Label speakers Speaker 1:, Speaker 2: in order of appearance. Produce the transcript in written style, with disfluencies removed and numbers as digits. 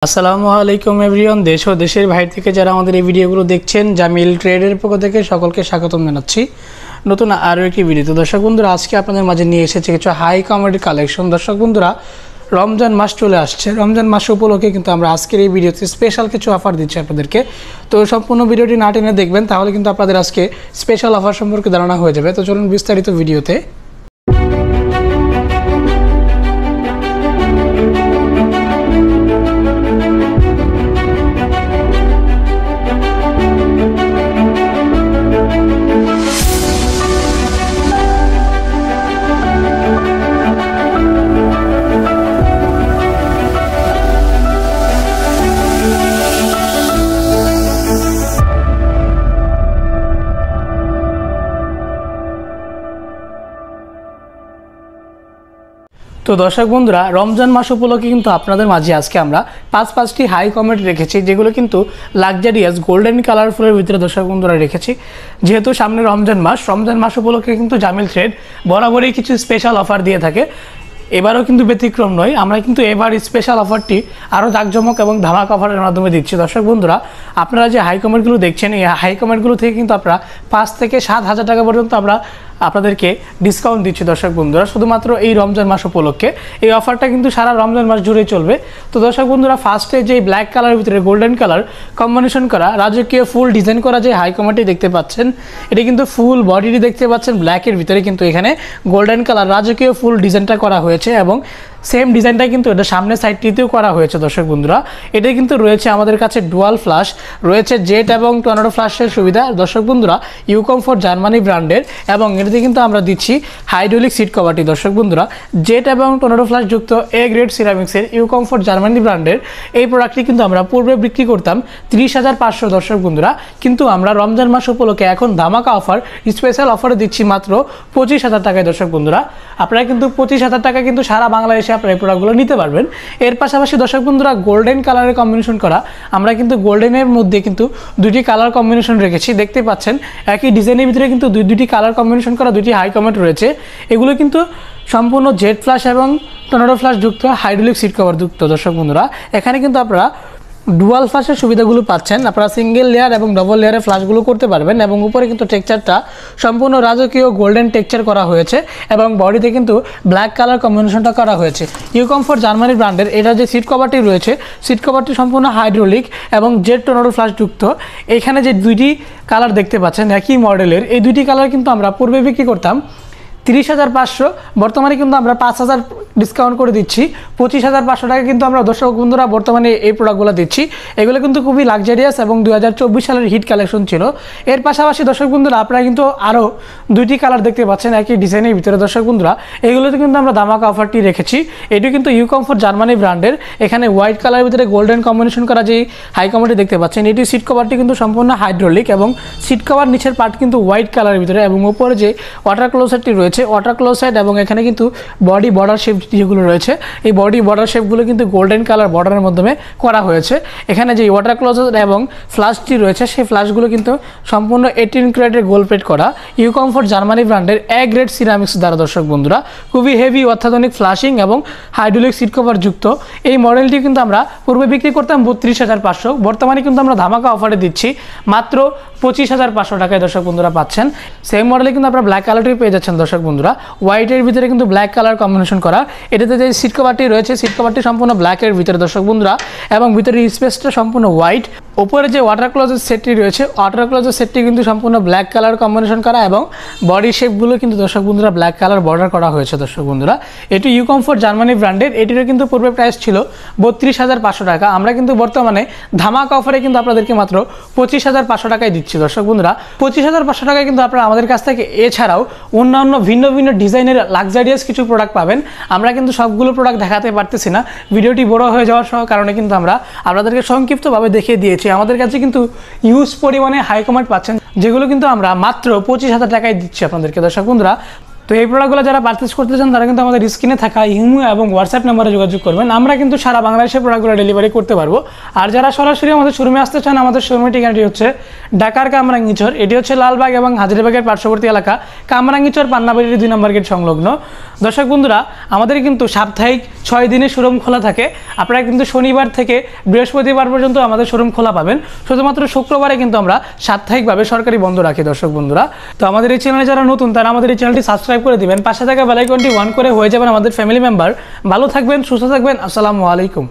Speaker 1: আসসালামু আলাইকুম এভরিওয়ান, দেশ ও দেশের বাইরে থেকে যারা আমাদের এই ভিডিওগুলো দেখছেন, জামিল ট্রেডের পক্ষ থেকে সকলকে স্বাগতম জানাচ্ছি নতুন আরও একটি ভিডিওতে। দর্শক বন্ধুরা, আজকে আপনাদের মাঝে নিয়ে এসেছে কিছু হাই কমোডিটি কালেকশন। দর্শক বন্ধুরা, রমজান মাস চলে আসছে। রমজান মাস উপলক্ষে কিন্তু আমরা আজকের এই ভিডিওতে স্পেশাল কিছু অফার দিচ্ছি আপনাদেরকে। তো সম্পূর্ণ ভিডিওটি না টেনে দেখবেন, তাহলে কিন্তু আপনাদের আজকে স্পেশাল অফার সম্পর্কে ধারণা হয়ে যাবে। তো চলুন বিস্তারিত ভিডিওতে। তো দর্শক বন্ধুরা, রমজান মাস উপলক্ষে কিন্তু আপনাদের মাঝে আজকে আমরা পাঁচটি হাই কমেন্ট রেখেছি, যেগুলো কিন্তু লাক্সারিয়াস গোল্ডেন কালারফুলের ভিতরে দর্শক বন্ধুরা রেখেছি। যেহেতু সামনে রমজান মাস উপলক্ষে কিন্তু জামিল ট্রেড বরাবরই কিছু স্পেশাল অফার দিয়ে থাকে। এবারও কিন্তু ব্যতিক্রম নয়। আমরা কিন্তু এবার স্পেশাল অফারটি আরও জাঁকজমক এবং ধামাক অফারের মাধ্যমে দিচ্ছি। দর্শক বন্ধুরা, আপনারা যে হাই কমেন্টগুলো দেখছেন, এই হাই কমেন্টগুলো থেকে কিন্তু আপনারা 5 থেকে 7,000 টাকা পর্যন্ত আমরা আপনাদেরকে ডিসকাউন্ট দিচ্ছি। দর্শক বন্ধুরা, শুধুমাত্র এই রমজান মাস উপলক্ষে এই অফারটা কিন্তু সারা রমজান মাস জুড়েই চলবে। তো দর্শক বন্ধুরা, ফার্স্টে যে ব্ল্যাক কালারের ভিতরে গোল্ডেন কালার কম্বিনেশন করা রাজকীয় ফুল ডিজাইন করা যে হাই কমেন্টটি দেখতে পাচ্ছেন, এটি কিন্তু ফুল বডিটি দেখতে পাচ্ছেন ব্ল্যাকের ভিতরে, কিন্তু এখানে গোল্ডেন কালার রাজকীয় ফুল ডিজাইনটা করা হয়েছে এবং সেম ডিজাইনটা কিন্তু এটা সামনের সাইডটিতেও করা হয়েছে। দর্শক বন্ধুরা, এটা কিন্তু রয়েছে আমাদের কাছে ডুয়াল ফ্ল্যাশ, রয়েছে জেট এবং টর্নেডো ফ্ল্যাশের সুবিধা। দর্শক বন্ধুরা, ইউকমফোর্ট জার্মানি ব্র্যান্ডের, এবং এটাতে কিন্তু আমরা দিচ্ছি হাইড্রোলিক সিট কভারটি। দর্শক বন্ধুরা, জেট এবং টর্নেডো ফ্ল্যাশ যুক্ত এ গ্রেড সিরামিক্সের ইউকমফোর্ট জার্মানি ব্র্যান্ডের এই প্রোডাক্টটি কিন্তু আমরা পূর্বে বিক্রি করতাম 30,500। দর্শক বন্ধুরা, কিন্তু আমরা রমজান মাস উপলক্ষে এখন ধামাকা অফার, স্পেশাল অফারে দিচ্ছি মাত্র 25,000 টাকায়। দর্শক বন্ধুরা, আপনারা কিন্তু 25,000 টাকা কিন্তু সারা বাংলাদেশে আপনারা এই প্রোডাক্টগুলো নিতে পারবেন। এর পাশাপাশি দর্শক বন্ধুরা, গোল্ডেন কালারের কম্বিনেশন করা, আমরা কিন্তু গোল্ডেনের মধ্যে কিন্তু দুটি কালার কম্বিনেশন রেখেছি। দেখতে পাচ্ছেন একই ডিজাইনের ভিতরে কিন্তু দুটি কালার কম্বিনেশন করা দুটি হাই কমেন্ট রয়েছে। এগুলো কিন্তু সম্পূর্ণ জেট ফ্ল্যাশ এবং টর্নেডো ফ্ল্যাশ যুক্ত হাইড্রোলিক সিট কভার যুক্ত। দর্শক বন্ধুরা, এখানে কিন্তু আপনারা ডুয়াল ফ্ল্যাশের সুবিধাগুলো পাচ্ছেন। আপনারা সিঙ্গেল লেয়ার এবং ডবল লেয়ারের ফ্ল্যাশগুলো করতে পারবেন, এবং উপরে কিন্তু টেক্সচারটা সম্পূর্ণ রাজকীয় গোল্ডেন টেক্সচার করা হয়েছে এবং বডিতে কিন্তু ব্ল্যাক কালার কম্বিনেশনটা করা হয়েছে। ইউকমফোর্ট জার্মানি ব্র্যান্ডের এটা যে সিট কভারটি রয়েছে, সিট কভারটি সম্পূর্ণ হাইড্রোলিক এবং জেট টর্নেডো ফ্ল্যাশ যুক্ত। এখানে যে দুইটি কালার দেখতে পাচ্ছেন একই মডেলের, এই দুইটি কালার কিন্তু আমরা পূর্বে বিক্রি করতাম 30,500, বর্তমানে কিন্তু আমরা 5,000 ডিসকাউন্ট করে দিচ্ছি। 25,500 টাকা কিন্তু আমরা দর্শক বন্ধুরা বর্তমানে এই প্রোডাক্টগুলো দিচ্ছি। এগুলো কিন্তু খুবই লাক্সারিয়াস এবং 2024 সালের হিট কালেকশন ছিল। এর পাশাপাশি দর্শক বন্ধুরা, আপনারা কিন্তু আরও দুইটি কালার দেখতে পাচ্ছেন একই ডিজাইনের ভিতরে। দর্শক বন্ধুরা, এগুলোতে কিন্তু আমরা ধামাকা অফারটি রেখেছি। এটি কিন্তু ইউকমফোর্ট জার্মানি ব্র্যান্ডের, এখানে হোয়াইট কালারের ভিতরে গোল্ডেন কম্বিনেশন করা যে হাই কমেন্টটি দেখতে পাচ্ছেন, এটি সিট কভারটি কিন্তু সম্পূর্ণ হাইড্রোলিক এবং সিট কভার নিচের পার্ট কিন্তু হোয়াইট কালারের ভিতরে, এবং উপরে যে ওয়াটার ক্লোজারটি রয়েছে ওয়াটার ক্লোজার, এবং এখানে কিন্তু বডি বর্ডার শেপ যেগুলো রয়েছে, এই বডি বর্ডার শেপগুলো কিন্তু গোল্ডেন কালার বর্ডারের মাধ্যমে করা হয়েছে। এখানে যে ওয়াটার ক্লোজার এবং ফ্ল্যাশটি রয়েছে, সেই ফ্ল্যাশগুলো কিন্তু সম্পূর্ণ 18 ক্যারেটের গোল্ড প্লেট করা ইউকমফোর্ট জার্মানি ব্র্যান্ডের এ গ্রেড সিরামিক্স দ্বারা। দর্শক বন্ধুরা, খুবই হেভি অত্যাধুনিক ফ্ল্যাশিং এবং হাইড্রোলিক সিট কভার যুক্ত এই মডেলটি কিন্তু আমরা পূর্বে বিক্রি করতাম 32,500, বর্তমানে কিন্তু আমরা ধামাকা অফারে দিচ্ছি মাত্র 25,500 টাকায়। দর্শক বন্ধুরা, পাচ্ছেন সেম মডেলে কিন্তু আপনারা ব্ল্যাক কালারটি পেয়ে যাচ্ছেন। দর্শক বন্ধুরা, হোয়াইটের ভিতরে কিন্তু ব্ল্যাক কালার কম্বিনেশন করা, এটাতে যে সিট কভারটি রয়েছে, সিট কভারটি সম্পূর্ণ ব্ল্যাকের ভিতরে। দর্শক বন্ধুরা, এবং ভিতরে স্পেসটা সম্পূর্ণ হোয়াইট। উপরে যে ওয়াটার ক্লোজার সেটটি রয়েছে, ওয়াটার ক্লোজার সেটটি কিন্তু সম্পূর্ণ ব্ল্যাক কালার কম্বিনেশন করা, এবং বডি শেপগুলো কিন্তু দর্শক বন্ধুরা ব্ল্যাক কালার বর্ডার করা হয়েছে। দর্শক বন্ধুরা, এটি ইউকমফোর্ট জার্মানি ব্র্যান্ডের, এটিরও কিন্তু পূর্বে প্রাইস ছিল 32,500 টাকা। আমরা কিন্তু বর্তমানে ধামাকা অফারে কিন্তু আপনাদেরকে মাত্র 25,500 টাকায় দিচ্ছি। দর্শক বন্ধুরা, 25,500 টাকায় কিন্তু আপনারা আমাদের কাছ থেকে এছাড়াও অন্যান্য ভিন্ন ভিন্ন ডিজাইনের লাক্সারিয়াস কিছু প্রোডাক্ট পাবেন। আমরা কিন্তু সবগুলো প্রোডাক্ট দেখাতে পারতেছি না, ভিডিওটি বড় হয়ে যাওয়ার কারণে কিন্তু আমরা আপনাদেরকে সংক্ষিপ্তভাবে দেখিয়ে দিয়েছি। আমাদের কাছে কিন্তু হিউজ পরিমাণে হাই কমেন্ট পাচ্ছেন, যেগুলো কিন্তু আমরা মাত্র 25,000 টাকায় দিচ্ছি আপনাদেরকে। দর্শক বন্ধুরা, তো এই প্রোডাক্টগুলো যারা পারচেস করতে চান তারা কিন্তু আমাদের স্ক্রিনে থাকা ইমো এবং হোয়াটসঅ্যাপ নাম্বারে যোগাযোগ করবেন। আমরা কিন্তু সারা বাংলাদেশে প্রোডাক্টগুলো ডেলিভারি করতে পারবো। আর যারা সরাসরি আমাদের শোরুমে আসতে চান, আমাদের শোরুমের ঠিকানাটি হচ্ছে ঢাকার কামরাঙ্গীচর, এটি হচ্ছে লালবাগ এবং হাজারীবাগের পার্শ্ববর্তী এলাকা, কামরাঙ্গীচর পান্নাবাড়ির 2 নম্বর গেট সংলগ্ন। দর্শক বন্ধুরা, আমাদের কিন্তু সাপ্তাহিক 6 দিনে শোরুম খোলা থাকে। আপনারা কিন্তু শনিবার থেকে বৃহস্পতিবার পর্যন্ত আমাদের শোরুম খোলা পাবেন। শুধুমাত্র শুক্রবারে কিন্তু আমরা সাপ্তাহিকভাবে সরকারি বন্ধ রাখি। দর্শক বন্ধুরা, তো আমাদের এই চ্যানেলে যারা নতুন তারা আমাদের এই চ্যানেলটি সাবস্ক্রাইব করে দিবেন, পাশে থাকা বেল আইকনটি অন করে হয়ে যাবেন আমাদের ফ্যামিলি মেম্বার। ভালো থাকবেন, সুস্থ থাকবেন। আসসালামু আলাইকুম।